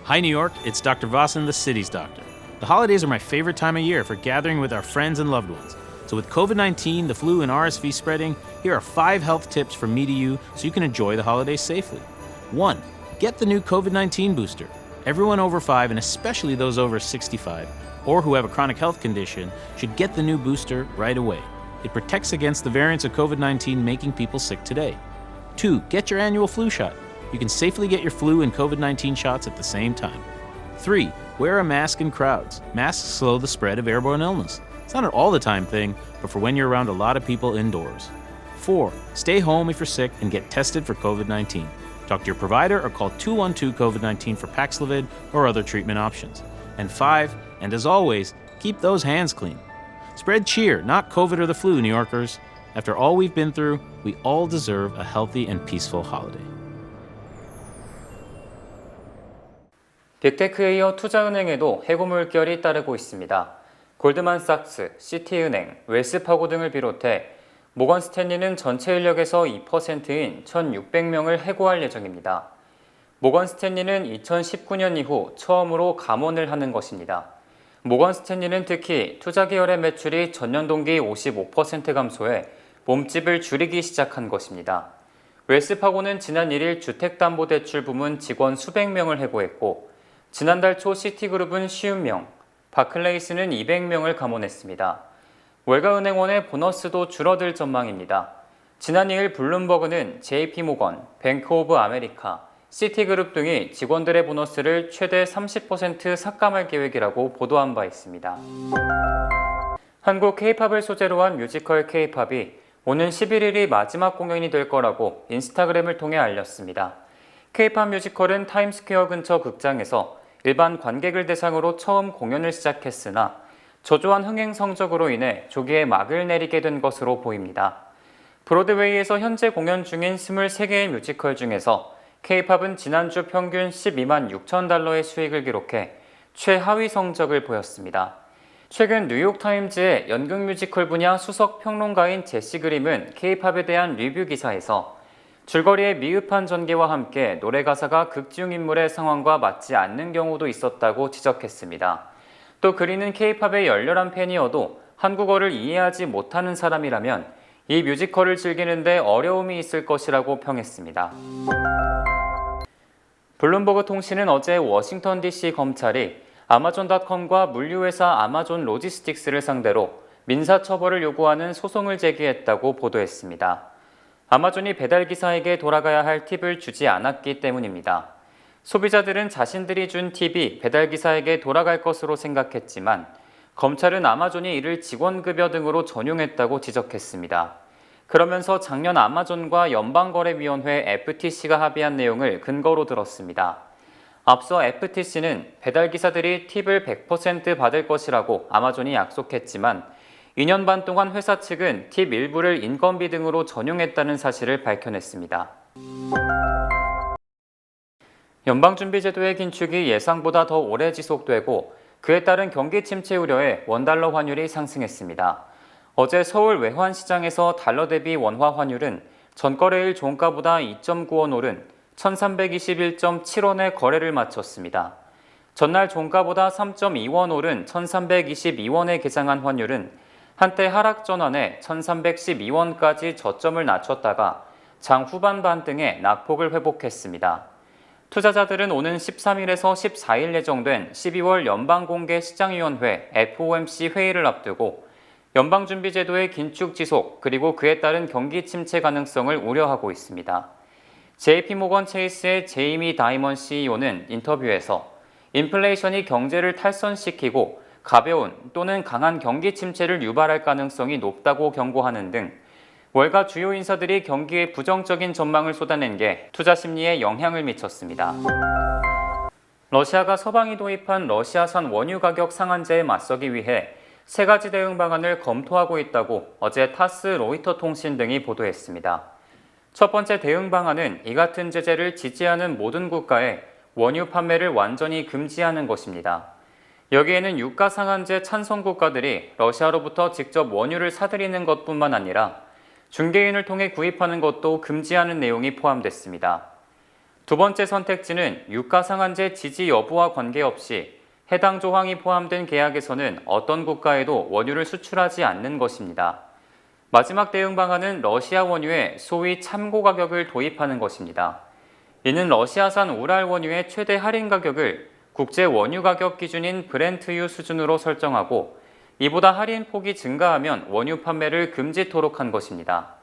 Hi, New York. It's Dr. Vossen, the city's doctor. The holidays are my favorite time of year for gathering with our friends and loved ones. So with COVID-19, the flu, and RSV spreading, here are 5 health tips from me to you so you can enjoy the holidays safely. 1. Get the new COVID-19 booster. Everyone over 5, and especially those over 65, or who have a chronic health condition, should get the new booster right away. It protects against the variants of COVID-19 making people sick today. 2. Get your annual flu shot. You can safely get your flu and COVID-19 shots at the same time. 3. Wear a mask in crowds. Masks slow the spread of airborne illness. It's not an all-the-time thing, but for when you're around a lot of people indoors. 4. Stay home if you're sick and get tested for COVID-19. Talk to your provider or call 212-COVID-19 for Paxlovid or other treatment options. And 5, and as always, keep those hands clean. Spread cheer, not COVID or the flu, New Yorkers. After all we've been through, we all deserve a healthy and peaceful holiday. 빅테크에 이어 투자은행에도 해고 물결이 따르고 있습니다. 골드만삭스, 시티은행, 웰스파고 등을 비롯해 모건 스탠리는 전체 인력에서 2%인 1,600명을 해고할 예정입니다. 모건 스탠리는 2019년 이후 처음으로 감원을 하는 것입니다. 모건 스탠리는 특히 투자 계열의 매출이 전년 동기 55% 감소해 몸집을 줄이기 시작한 것입니다. 웰스파고는 지난 1일 주택담보대출 부문 직원 수백 명을 해고했고 지난달 초 시티그룹은 50명, 바클레이스는 200명을 감원했습니다. 월가은행원의 보너스도 줄어들 전망입니다. 지난 2일 블룸버그는 JP모건, 뱅크 오브 아메리카, 시티그룹 등이 직원들의 보너스를 최대 30% 삭감할 계획이라고 보도한 바 있습니다. 한국 K-팝을 소재로 한 뮤지컬 K-팝이 오는 11일이 마지막 공연이 될 거라고 인스타그램을 통해 알렸습니다. K-팝 뮤지컬은 타임스퀘어 근처 극장에서 일반 관객을 대상으로 처음 공연을 시작했으나 저조한 흥행 성적으로 인해 조기에 막을 내리게 된 것으로 보입니다. 브로드웨이에서 현재 공연 중인 23개의 뮤지컬 중에서 K-팝은 지난주 평균 12만 6천 달러의 수익을 기록해 최하위 성적을 보였습니다. 최근 뉴욕타임즈의 연극 뮤지컬 분야 수석 평론가인 제시 그림은 K-팝에 대한 리뷰 기사에서 줄거리의 미흡한 전개와 함께 노래 가사가 극중 인물의 상황과 맞지 않는 경우도 있었다고 지적했습니다. 또 그리는 K-팝의 열렬한 팬이어도 한국어를 이해하지 못하는 사람이라면 이 뮤지컬을 즐기는데 어려움이 있을 것이라고 평했습니다. 블룸버그 통신은 어제 워싱턴 DC 검찰이 아마존닷컴과 물류회사 아마존 로지스틱스를 상대로 민사처벌을 요구하는 소송을 제기했다고 보도했습니다. 아마존이 배달기사에게 돌아가야 할 팁을 주지 않았기 때문입니다. 소비자들은 자신들이 준 팁이 배달기사에게 돌아갈 것으로 생각했지만 검찰은 아마존이 이를 직원급여 등으로 전용했다고 지적했습니다. 그러면서 작년 아마존과 연방거래위원회 FTC가 합의한 내용을 근거로 들었습니다. 앞서 FTC는 배달기사들이 팁을 100% 받을 것이라고 아마존이 약속했지만 2년 반 동안 회사 측은 팁 일부를 인건비 등으로 전용했다는 사실을 밝혀냈습니다. 연방준비제도의 긴축이 예상보다 더 오래 지속되고 그에 따른 경기 침체 우려에 원달러 환율이 상승했습니다. 어제 서울 외환시장에서 달러 대비 원화 환율은 전거래일 종가보다 2.9원 오른 1321.7원에 거래를 마쳤습니다. 전날 종가보다 3.2원 오른 1322원에 개장한 환율은 한때 하락 전환에 1312원까지 저점을 낮췄다가 장 후반 반등에 낙폭을 회복했습니다. 투자자들은 오는 13일에서 14일 예정된 12월 연방공개시장위원회 FOMC 회의를 앞두고 연방준비제도의 긴축 지속 그리고 그에 따른 경기 침체 가능성을 우려하고 있습니다. JP모건 체이스의 제이미 다이먼 CEO는 인터뷰에서 인플레이션이 경제를 탈선시키고 가벼운 또는 강한 경기 침체를 유발할 가능성이 높다고 경고하는 등 월가 주요 인사들이 경기에 부정적인 전망을 쏟아낸 게 투자 심리에 영향을 미쳤습니다. 러시아가 서방이 도입한 러시아산 원유 가격 상한제에 맞서기 위해 3가지 대응 방안을 검토하고 있다고 어제 타스 로이터 통신 등이 보도했습니다. 첫 번째 대응 방안은 이 같은 제재를 지지하는 모든 국가에 원유 판매를 완전히 금지하는 것입니다. 여기에는 유가 상한제 찬성 국가들이 러시아로부터 직접 원유를 사들이는 것뿐만 아니라 중개인을 통해 구입하는 것도 금지하는 내용이 포함됐습니다. 두 번째 선택지는 유가상한제 지지 여부와 관계없이 해당 조항이 포함된 계약에서는 어떤 국가에도 원유를 수출하지 않는 것입니다. 마지막 대응 방안은 러시아 원유의 소위 참고 가격을 도입하는 것입니다. 이는 러시아산 우랄 원유의 최대 할인 가격을 국제 원유 가격 기준인 브렌트유 수준으로 설정하고 이보다 할인 폭이 증가하면 원유 판매를 금지토록 한 것입니다.